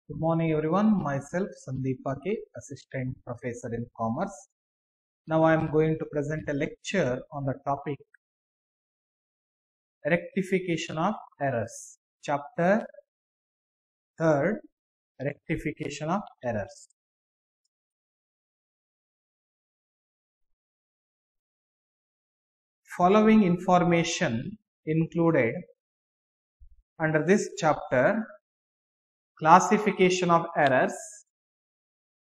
Good morning everyone, myself Sandeep Pake, Assistant Professor in Commerce. Now I am going to present a lecture on the topic Rectification of Errors. Chapter 3rd, Rectification of Errors. Following information included under this chapter: Classification of Errors,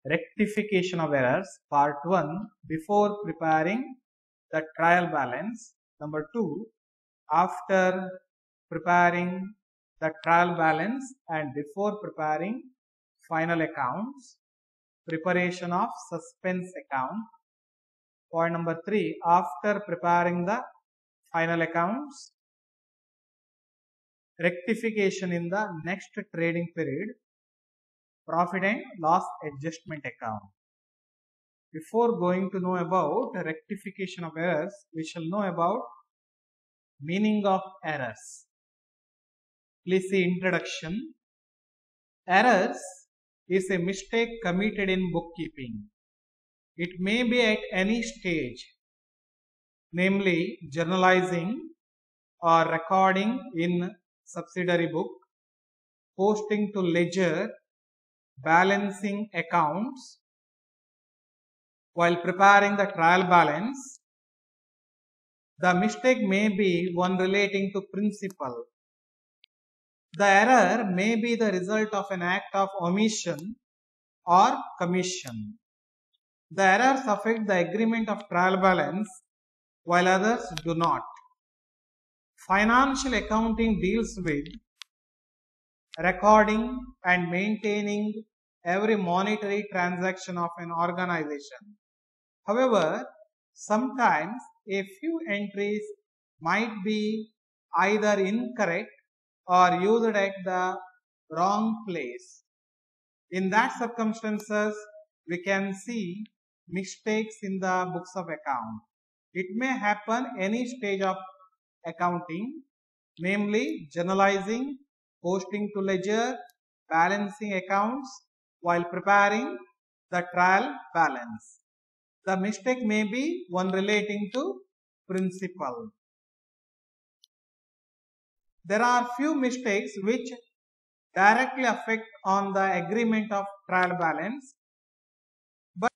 Rectification of Errors, Part 1, before preparing the trial balance. Number 2, after preparing the trial balance and before preparing final accounts. Preparation of suspense account. Point number 3, after preparing the final accounts. Rectification in the next trading period. Profit and loss adjustment account. Before going to know about rectification of errors, we shall know about meaning of errors. Please see introduction. Errors is a mistake committed in bookkeeping. It may be at any stage, namely journalizing or recording in subsidiary book, posting to ledger, balancing accounts, while preparing the trial balance. The mistake may be one relating to principal. The error may be the result of an act of omission or commission. The errors affect the agreement of trial balance while others do not. Financial accounting deals with recording and maintaining every monetary transaction of an organization. However, sometimes a few entries might be either incorrect or used at the wrong place. In that circumstances, we can see mistakes in the books of account. It may happen any stage of accounting, namely journalizing, posting to ledger, balancing accounts, while preparing the trial balance. The mistake may be one relating to principal. There are few mistakes which directly affect on the agreement of trial balance, but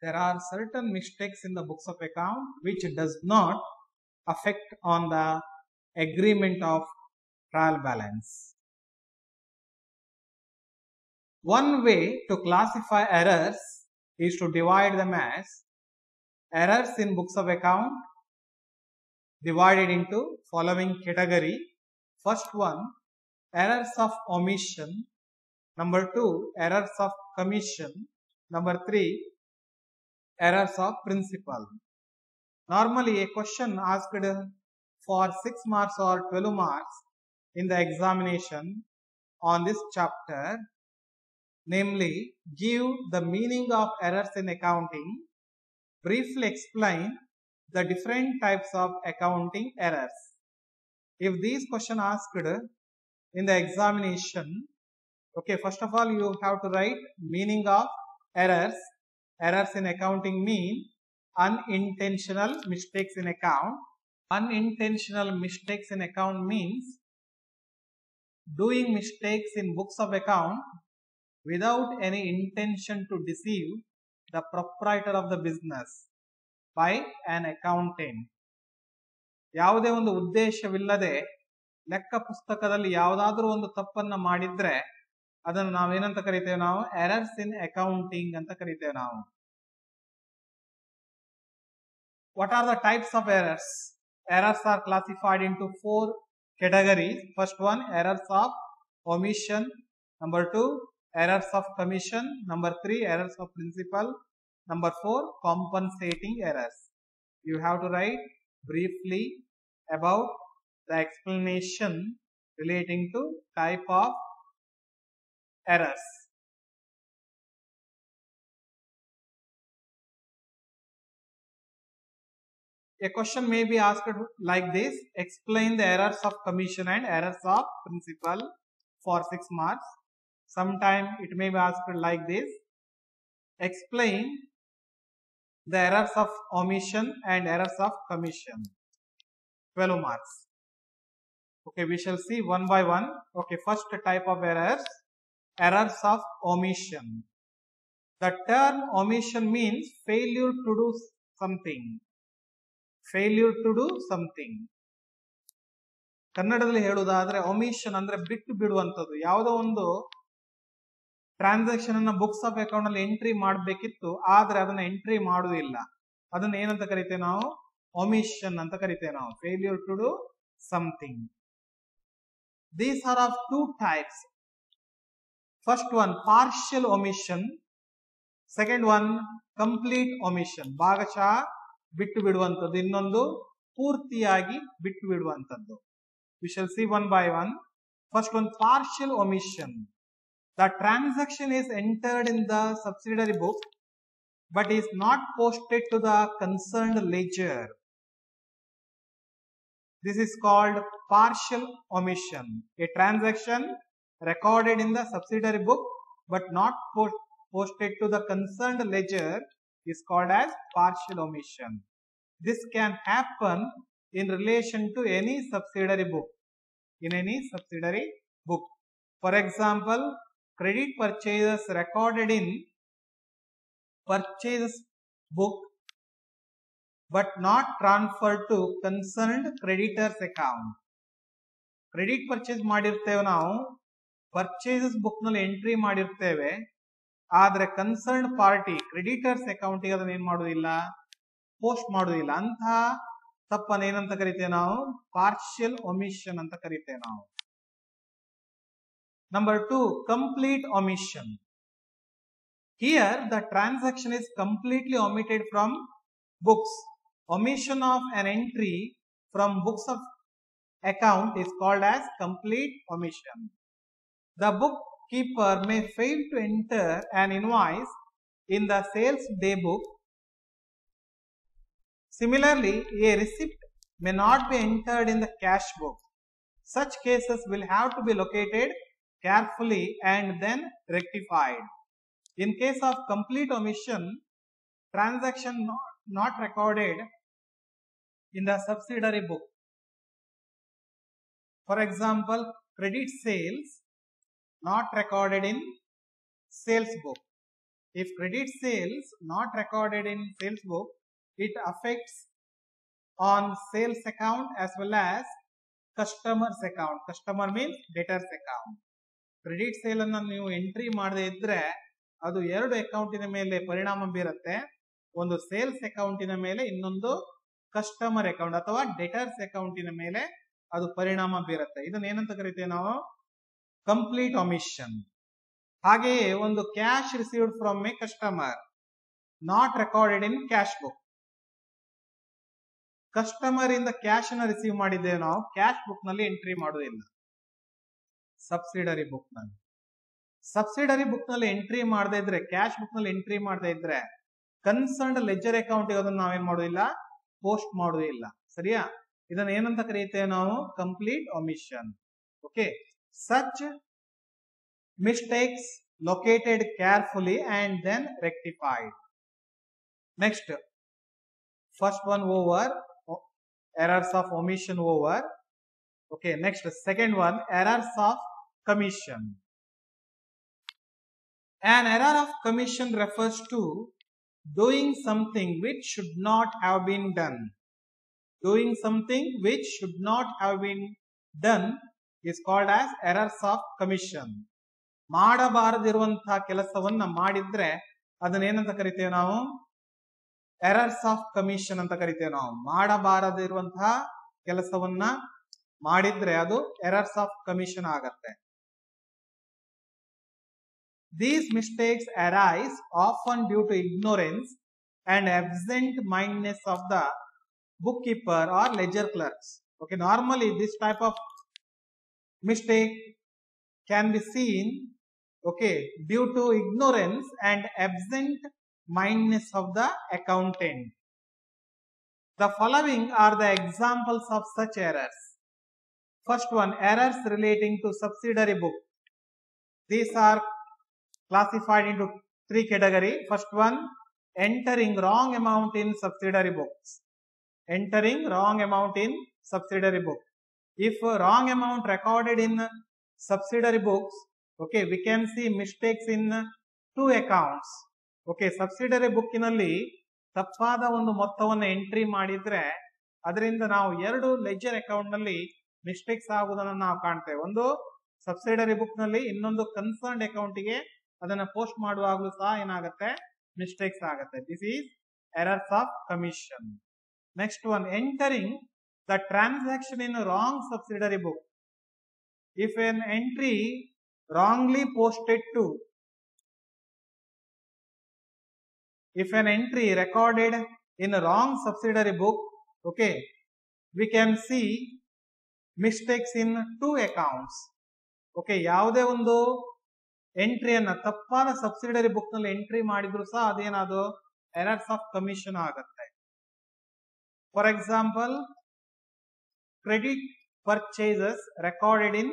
there are certain mistakes in the books of account which does not affect on the agreement of trial balance. One way to classify errors is to divide them as errors in books of account divided into following category. First one, errors of omission. Number 2, errors of commission. Number 3, errors of principal. Normally a question asked for 6 marks or 12 marks in the examination on this chapter, namely give the meaning of errors in accounting, briefly explain the different types of accounting errors. If these questions asked in the examination, okay, first of all you have to write meaning of errors. Errors in accounting mean unintentional mistakes in account. Unintentional mistakes in account means doing mistakes in books of account without any intention to deceive the proprietor of the business by an accountant. ಯಾವುದೇ ಒಂದು ಉದ್ದೇಶವಿಲ್ಲದೆ ಲೆಕ್ಕ ಪುಸ್ತಕದಲ್ಲಿ ಯಾವುದಾದರೂ ಒಂದು ತಪ್ಪನ್ನ ಮಾಡಿದ್ರೆ ಅದನ್ನು ನಾವೇನಂತ ಕರೀತೇವೆ? ನಾವು ಎರರ್ಸ್ ಇನ್ ಅಕೌಂಟಿಂಗ್ ಅಂತ ಕರೀತೇವೆ ನಾವು. What are the types of errors? Errors are classified into 4 categories. First one, errors of omission. Number 2, errors of commission. Number 3, errors of principal. Number 4, compensating errors. You have to write briefly about the explanation relating to type of errors. A question may be asked like this: explain the errors of commission and errors of principal. for 6 marks. Sometime it may be asked like this. Explain the errors of omission and errors of commission. 12 marks. Okay, we shall see one by one. Okay, first type of errors, errors of omission. The term omission means failure to do something. Failure to do something. ಕನ್ನಡದಲ್ಲಿ ಹೇಳುವುದಾದ್ರೆ omission ಅಂದ್ರೆ ಬಿಟ್ಟು ಬಿಡುವಂತದ್ದು. ಯಾವುದೋ ಒಂದು transaction ಅನ್ನ books of account ಅಲ್ಲಿ entry ಮಾಡಬೇಕಿತ್ತು, ಆದ್ರೆ ಅದನ್ನ ಎಂಟ್ರಿ ಮಾಡುವುದಿಲ್ಲ. ಅದನ್ನ ಏನಂತ ಕರಿತೇವೆ ನಾವು? omission ಅಂತ ಕರಿತೇವೆ ನಾವು. failure to do something. These are of two types. First one, partial omission. Second one, complete omission. ಭಾಗಶಃ ಬಿಟ್ಟು ಬಿಡುವಂತದ್ದು, ಇನ್ನೊಂದು ಪೂರ್ತಿಯಾಗಿ ಬಿಟ್ಟು ಬಿಡುವಂತದ್ದು. We shall see one by one. First one, partial omission. The transaction is entered in the subsidiary book but is not posted to the concerned ledger. This is called partial omission. A transaction recorded in the subsidiary book but not posted to the concerned ledger is called as partial omission. This can happen in relation to any subsidiary book. In any subsidiary book. For example, credit purchases recorded in purchases book but not transferred to concerned creditors account. Credit purchase ಮಾಡಿರ್ತೇವೆ ನಾವು, purchases book ನಲ್ಲಿ entry ಮಾಡಿರ್ತೇವೆ, ಆದ್ರೆ concern party creditors ಅಕೌಂಟಿಗೆ ಅದನ್ನ ಏನ್ ಮಾಡುವುದಿಲ್ಲ, post ಮಾಡುವುದಿಲ್ಲ. ಅಂತಹ ತಪ್ಪನ್ನು ಏನಂತ ಕರಿತೇವೆ ನಾವು? ಪಾರ್ಷಿಯಲ್ ಒಮಿಷನ್ ಅಂತ ಕರಿತೇವೆ ನಾವು. Number 2, complete omission. Here the transaction is completely omitted from books. Omission of an entry from books of account is called as complete omission. The bookkeeper may fail to enter an invoice in the sales day book. Similarly, a receipt may not be entered in the cash book. Such cases will have to be located carefully and then rectified. In case of complete omission, transaction not recorded in the subsidiary book. For example, credit sales not recorded in sales book. If credit sales not recorded in sales book, it affects on sales account as well as customers account. Customer means debtors account. Credit sale ಅನ್ನು ನೀವು entry ಮಾಡದೇ ಇದ್ರೆ ಅದು ಎರಡು ಅಕೌಂಟಿನ ಮೇಲೆ ಪರಿಣಾಮ ಬೀರುತ್ತೆ. ಒಂದು ಸೇಲ್ಸ್ ಅಕೌಂಟಿನ ಮೇಲೆ, ಇನ್ನೊಂದು ಕಸ್ಟಮರ್ ಅಕೌಂಟ್ ಅಥವಾ ಡೆಟರ್ಸ್ ಅಕೌಂಟಿನ ಮೇಲೆ ಅದು ಪರಿಣಾಮ ಬೀರುತ್ತೆ. ಇದನ್ನ ಏನಂತ ಕರಿತೇವೆ ನಾವು? Complete omission. ಹಾಗೆಯೇ ಒಂದು cash received from A customer not recorded in cash book. Customer ಇಂದ ಕ್ಯಾಶ್ ಅನ್ನ ರಿಸೀವ್ ಮಾಡಿದ್ದೇವೆ ನಾವು, ಕ್ಯಾಶ್ ಬುಕ್ ನಲ್ಲಿ ಎಂಟ್ರಿ ಮಾಡುವುದಿಲ್ಲ. ಸಬ್ಸಿಡರಿ ಬುಕ್ ನಲ್ಲಿ, ಸಬ್ಸಿಡರಿ ಬುಕ್ ನಲ್ಲಿ ಎಂಟ್ರಿ ಮಾಡದೇ ಇದ್ರೆ, ಕ್ಯಾಶ್ ಬುಕ್ ನಲ್ಲಿ ಎಂಟ್ರಿ ಮಾಡದೇ ಇದ್ರೆ ಕನ್ಸರ್ನ್ಡ್ ಲೆಜರ್ ಅಕೌಂಟ್ ಅದನ್ನ ನಾವೇನ್ ಮಾಡುದಿಲ್ಲ, ಪೋಸ್ಟ್ ಮಾಡುವುದಿಲ್ಲ. ಸರಿಯಾ? ಇದನ್ನ ಏನಂತ ಕರೀತೇವೆ ನಾವು? Complete omission. Okay, such mistakes located carefully and then rectified. Next, first one over, errors of omission over. Okay, next, second one, errors of commission. An error of commission refers to doing something which should not have been done. Doing something which should not have been done is called as errors of commission. ಮಾಡಬಾರದಿರುವಂತಹ ಕೆಲಸವನ್ನ ಮಾಡಿದ್ರೆ ಅದನ್ನ ಏನಂತ ಕರಿತೇವೆ ನಾವು? Errors of commission ಅಂತ ಕರಿತೇವೆ ನಾವು. ಮಾಡಬಾರದಿರುವಂತಹ ಕೆಲಸವನ್ನ ಮಾಡಿದ್ರೆ ಅದು ಎರರ್ಸ್ ಆಫ್ ಕಮಿಷನ್ ಆಗತ್ತೆ. These mistakes arise often due to ignorance and absent-mindedness of the bookkeeper or ledger clerks. Okay, normally this type of mistake can be seen, okay, due to ignorance and absent-mindedness of the accountant. The following are the examples of such errors. First one, errors relating to subsidiary book. These are classified into three categories. First one, entering wrong amount in subsidiary books. Entering wrong amount in subsidiary book. If wrong amount recorded in subsidiary books, okay, we can see mistakes in two accounts. Okay, subsidiary book inalli ತಪ್ಪಾದ ಒಂದು ಮೊತ್ತವನ್ನು entry ಮಾಡಿದ್ರೆ ಅದರಿಂದ ನಾವು ಎರಡು leisure account ನಲ್ಲಿ mistakes ಆಗುವುದನ್ನು ನಾವು ಕಾಣ್ತೇವೆ. ಒಂದು ಸಬ್ಸಿಡರಿ ಬುಕ್ ನಲ್ಲಿ, ಇನ್ನೊಂದು ಕನ್ಸರ್ನ್ಡ್ ಅಕೌಂಟ್ ಗೆ ಅದನ್ನ ಪೋಸ್ಟ್ ಮಾಡುವಾಗಲೂ ಸಹ ಏನಾಗುತ್ತೆ, ಮಿಸ್ಟೇಕ್ಸ್ ಆಗುತ್ತೆ. This is errors of commission. Next one, entering the transaction in a wrong subsidiary book. If an entry wrongly posted to, if an entry recorded in a wrong subsidiary book, okay, we can see mistakes in two accounts. Okay, ಯಾವುದೇ ಒಂದು ಎಂಟ್ರಿಯನ್ನ ತಪ್ಪಾದ subsidiary book ನಲ್ಲಿ entry ಮಾಡಿದ್ರು ಸಹ ಅದೇನಾದ್ರು errors of commission ಆಗುತ್ತೆ. For example, credit purchases recorded in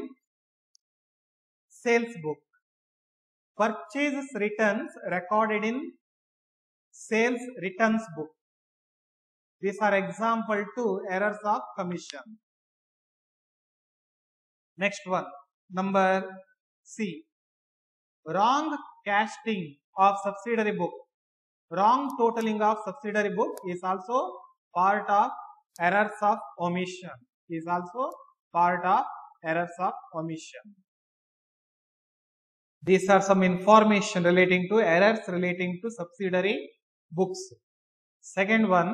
sales book, purchases returns recorded in sales returns book. These are example to errors of commission. Next one, number C, wrong casting of subsidiary book. Wrong totaling of subsidiary book is also part of errors of omission. Is also part of errors of omission. These are some information relating to errors relating to subsidiary books. Second one,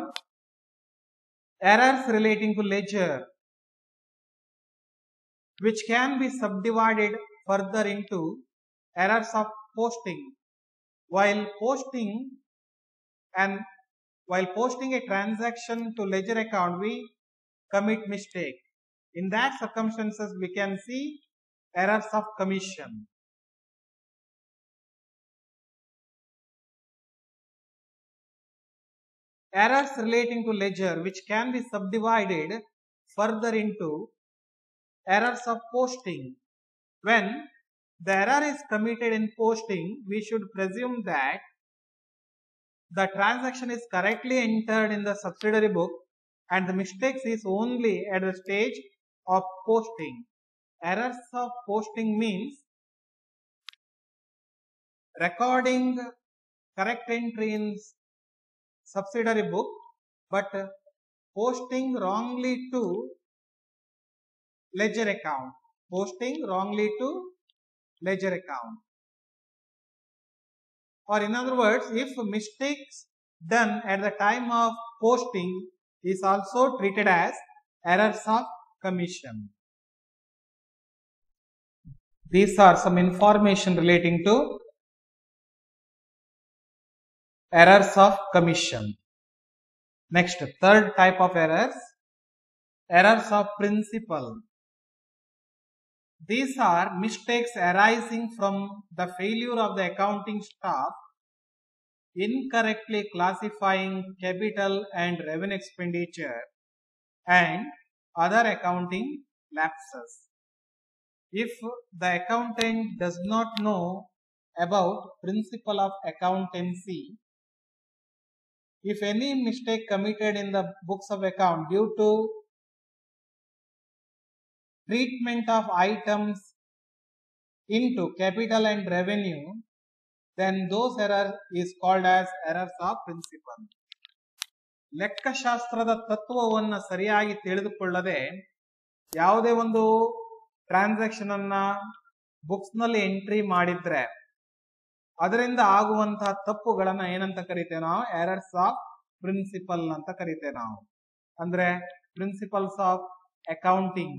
errors relating to ledger, which can be subdivided further into errors of posting. While posting a transaction to ledger account, we commit mistake. In that circumstances, we can see errors of commission. Errors relating to ledger, which can be subdivided further into errors of posting. When the error is committed in posting, we should presume that the transaction is correctly entered in the subsidiary book and the mistakes is only at the stage of posting. Errors of posting means recording correct entry in subsidiary book but posting wrongly to ledger account. Posting wrongly to ledger account. Or in other words, if mistakes done at the time of posting is also treated as errors of commission. These are some information relating to errors of commission. Next, third type of errors, errors of principle. These are mistakes arising from the failure of the accounting staff incorrectly classifying capital and revenue expenditure and other accounting lapses. If the accountant does not know about principle of accountancy, if any mistake committed in the books of account due to treatment of items into capital and revenue, then those errors is called as errors of principle. ಲೆಕ್ಕಶಾಸ್ತ್ರದ ತತ್ವವನ್ನು ಸರಿಯಾಗಿ ತಿಳಿದುಕೊಳ್ಳದೆ ಯಾವುದೇ ಒಂದು transaction ಅನ್ನ books ನಲ್ಲಿ entry ಮಾಡಿದ್ರೆ ಅದರಿಂದ ಆಗುವಂತಹ ತಪ್ಪುಗಳನ್ನ ಏನಂತ ಕರಿತೇವೆ ನಾವು, ಎರರ್ಸ್ ಆಫ್ ಪ್ರಿನ್ಸಿಪಲ್ ಅಂತ ಕರಿತೇವೆ ನಾವು. ಅಂದ್ರೆ principles of accounting,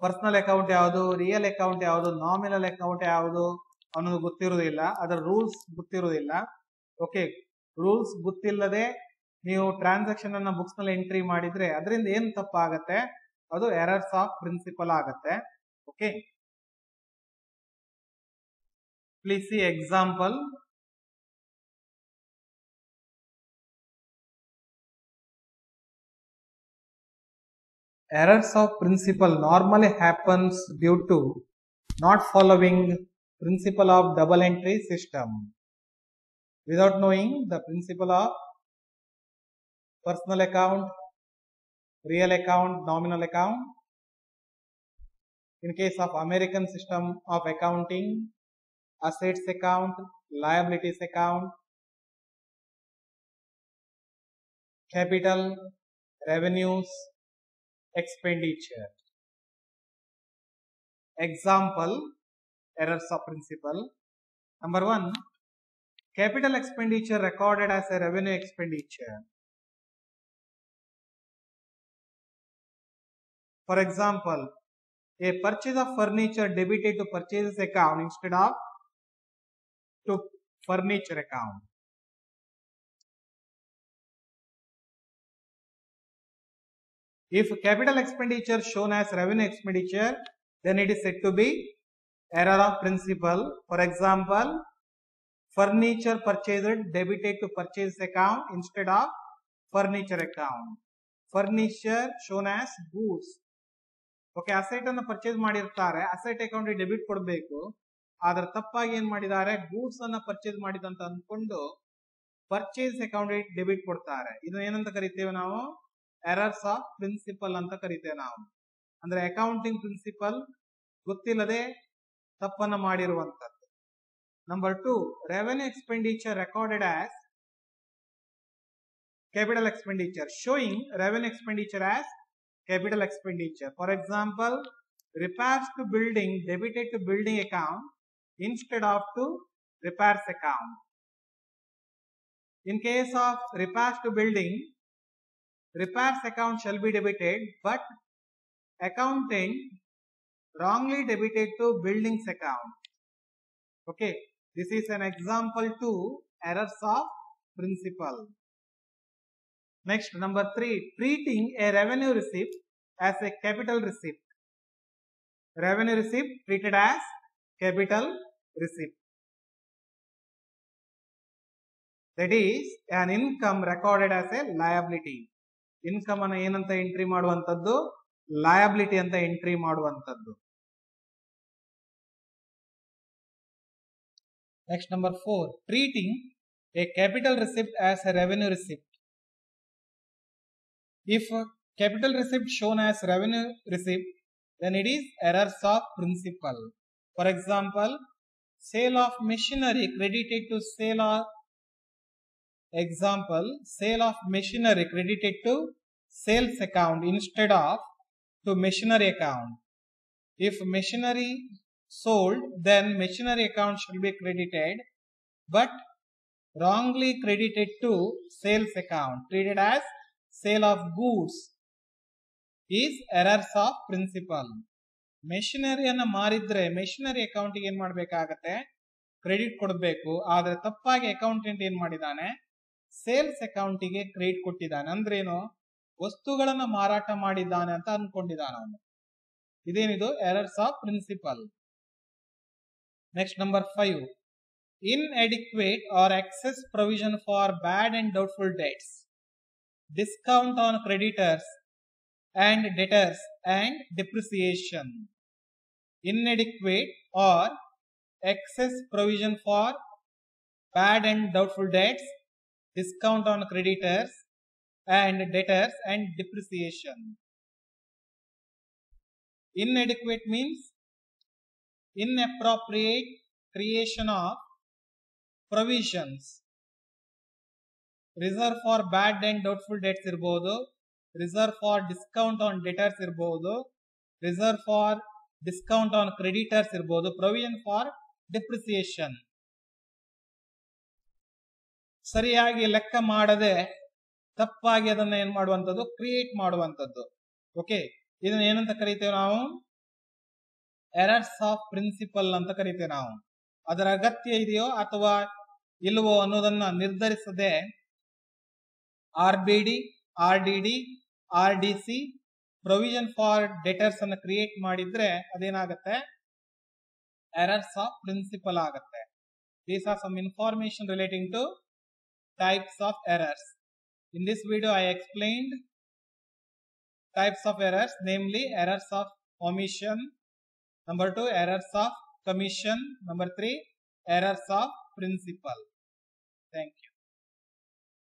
personal account ಯಾವುದು, ರಿಯಲ್ ಅಕೌಂಟ್ ಯಾವುದು, ನಾಮಿನಲ್ ಅಕೌಂಟ್ ಯಾವುದು ಅನ್ನೋದು ಗೊತ್ತಿರುವುದಿಲ್ಲ, ಅದರ ರೂಲ್ಸ್ ಗೊತ್ತಿರುವುದಿಲ್ಲ. ಓಕೆ, ರೂಲ್ಸ್ ಗೊತ್ತಿಲ್ಲದೆ ನೀವು ಟ್ರಾನ್ಸಾಕ್ಷನ್ ಅನ್ನ ಬುಕ್ಸ್ ನಲ್ಲಿ ಎಂಟ್ರಿ ಮಾಡಿದ್ರೆ ಅದರಿಂದ ಏನ್ ತಪ್ಪಾಗತ್ತೆ, ಅದು ಎರರ್ಸ್ ಆಫ್ ಪ್ರಿನ್ಸಿಪಲ್ ಆಗತ್ತೆ. Okay, please C example. Errors of principle normally happens due to not following principle of double entry system. Without knowing the principle of personal account, real account, nominal account, in case of American system of accounting, assets account, liabilities account, capital, revenues, expenditure. Example, errors of principle. Number 1, capital expenditure recorded as a revenue expenditure. For example, a purchase of furniture debited to purchases account instead of to furniture account. If capital expenditure shown as revenue expenditure, then it is said to be error of principle. For example, furniture purchased debited to purchase account instead of furniture account. Furniture shown as goods. Okay, asset ಅನ್ನು purchase ಮಾಡಿರ್ತಾರೆ, asset account debit ಕೊಡಬೇಕು, ಆದ್ರೆ ತಪ್ಪಾಗಿ ಏನ್ ಮಾಡಿದ್ದಾರೆ, goods ಅನ್ನ purchase ಮಾಡಿದಂತ ಅಂದ್ಕೊಂಡು ಪರ್ಚೇಸ್ ಅಕೌಂಟ್ ಡೆಬಿಟ್ ಕೊಡ್ತಾರೆ. ಇದು ಏನಂತ ಕರಿತೇವೆ ನಾವು? ಎರರ್ಸ್ ಆಫ್ ಪ್ರಿನ್ಸಿಪಲ್ ಅಂತ ಕರಿತೇವೆ ನಾವು. ಅಂದ್ರೆ ಅಕೌಂಟಿಂಗ್ ಪ್ರಿನ್ಸಿಪಲ್ ಗೊತ್ತಿಲ್ಲದೆ ತಪ್ಪನ್ನ ಮಾಡಿರುವಂತದ್ದು. Number 2, revenue expenditure recorded as capital expenditure, showing revenue expenditure as capital expenditure. For example, repairs to building debited to building account instead of to repairs account. In case of repairs to building, repairs account shall be debited, but accountant wrongly debited to buildings account. Okay, this is an example to errors of principle. Next, number 3, treating a revenue receipt as a capital receipt. Revenue receipt treated as capital receipt. That is an income recorded as a liability. Income ಅನ್ನು ಏನಂತ entry ಮಾಡುವಂತದ್ದು? Liability ಅಂತ entry ಮಾಡುವಂತದ್ದು. Next, number 4, treating a capital receipt as a revenue receipt. If capital receipt shown as revenue receipt, then it is errors of principle. For example, sale of machinery credited to sale of sales account instead of to machinery account. If machinery sold, then machinery account should be credited, but wrongly credited to sales account, treated as sale of goods, is errors of principle. ಮೆಷಿನರಿಯನ್ನು ಮಾರಿದ್ರೆ machinery ಅಕೌಂಟಿಗೆ ಏನ್ ಮಾಡ್ಬೇಕಾಗತ್ತೆ? Credit ಕೊಡಬೇಕು. ಆದ್ರೆ ತಪ್ಪಾಗಿ accountant ಏನ್ ಮಾಡಿದಾನೆ? ಸೇಲ್ಸ್ ಅಕೌಂಟಿಗೆ ಕ್ರೆಡಿಟ್ ಕೊಟ್ಟಿದ್ದಾನೆ. ಅಂದ್ರೇನು? ವಸ್ತುಗಳನ್ನ ಮಾರಾಟ ಮಾಡಿದ್ದಾನೆ ಅಂತ ಅನ್ಕೊಂಡಿದ್ದಾನೆ ಅವನು. ಇದೇನಿದು? Errors of principle. Next, number 5, inadequate or excess provision for bad and doubtful debts, discount on creditors and debtors and depreciation. Inadequate or excess provision for bad and doubtful debts, discount on creditors and debtors and depreciation. Inadequate means inappropriate creation of provisions. Reserve for bad and doubtful debts ಇರಬಹುದು, reserve for discount on debtors ಇರಬಹುದು, reserve for discount on creditors ಇರಬಹುದು, provision for depreciation. ಸರಿಯಾಗಿ ಲೆಕ್ಕ ಮಾಡದೆ ತಪ್ಪಾಗಿ ಅದನ್ನ ಏನ್ ಮಾಡುವಂತದ್ದು? ಕ್ರಿಯೇಟ್ ಮಾಡುವಂತದ್ದು. ಓಕೆ, ಇದನ್ನ ಏನಂತ ಕರಿತೇವೆ ನಾವು? ಎರರ್ಸ್ ಆಫ್ ಪ್ರಿನ್ಸಿಪಲ್ ಅಂತ ಕರಿತೇವೆ ನಾವು. ಅದರ ಅಗತ್ಯ ಇದೆಯೋ ಅಥವಾ ಇಲ್ಲವೋ ಅನ್ನೋದನ್ನ ನಿರ್ಧರಿಸದೆ RBD, RDD, RDC, provision for debtors ಅನ್ನು ಕ್ರಿಯೇಟ್ ಮಾಡಿದ್ರೆ ಅದೇನಾಗತ್ತೆ? ಎರರ್ಸ್ ಆಫ್ ಪ್ರಿನ್ಸಿಪಲ್ ಆಗತ್ತೆ. These are some information relating to types of errors. In this video I explained types of errors, namely errors of omission, Number 2, errors of commission. Number 3, errors of principal. Thank you.